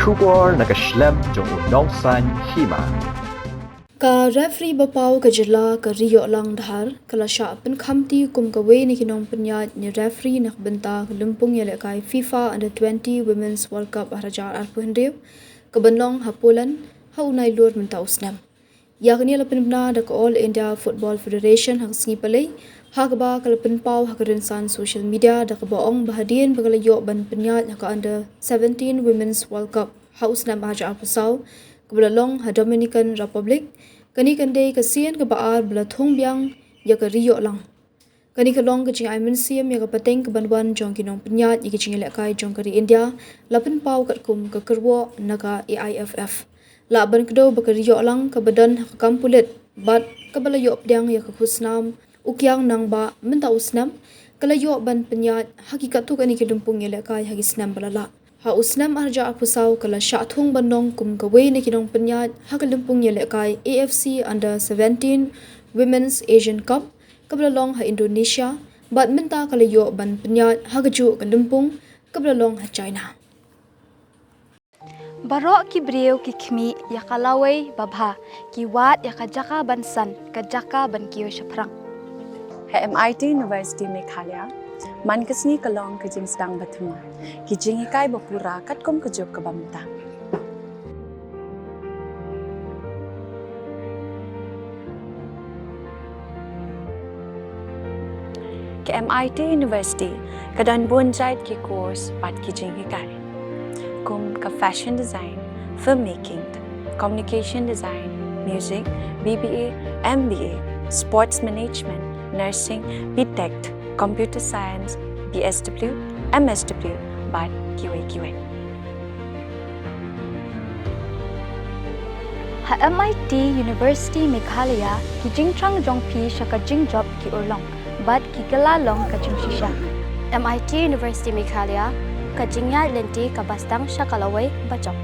Shubor nakaslem jong unong san Hima. Ka Rephri bapau ka jela ka Riïohlang dahar kala Shah pen khamti kum ka we ni kinong penyat ni Rephri nak benta lumpung yele kai FIFA Under 20 Women's World Cup harajar arpuhendew ka benlong hapulan ha unai lur menta usnam. Yakni la penbna da ka All India Football Federation hang singi palai ha ka ba kala penpau ha ka rinsan social media da ka baong bahadien bagala yo ban penyat ha ka Under 17 Women's World Cup ha usnam harajar arpusau kebelalong ha Dominican Republic kani kandai kasian ke baar bela thong biang ya ke Riïohlang kani kalong ke jing ai mensiam ya ke pateng ke banwan jong kinong penyat ya ke jing lekai jong kari India lapen pau kat kum ke kerwo naga AIFF la ban kedo ba ke Riïohlang ke badan ha kampulet bat ke bela yo pdang ya ke kusnam ukyang nang ba menta usnam kala yo ban penyat hakikat tu kani ke dumpung ya lekai ha gisnam balala ha usnam arja apusau kala Shah thung bandong kum ka we ni kinong penyat ha ka lumpung ye lekai AFC Under 17 Women's Asian Cup kablalong ha Indonesia bat menta kala yo ban penyat ha ka ju ka lumpung kablalong ha China. Barok ki breu ki khmi ya kalawai babha ki wat ya kajaka bansan kajaka ban kiyo shaprang. Hai MIT University Meghalaya man kasni kalong ke jing sedang bathuma ki jing ikai bapura kat kom ke job ke bamta ke MIT University kadan bonjait ki course pat ki jing ikai kum ka fashion design, filmmaking, communication design, music, BBA, MBA, sports management, nursing, BTech, computer science, BSW, MSW, but QA. Ha MIT University Meghalaya ki jingtrang jongpi shaka jing job ki urlong but ki kalalong ka jing shisha. MIT University Meghalaya ka jingya lenti ka bastang shakalaway bachok.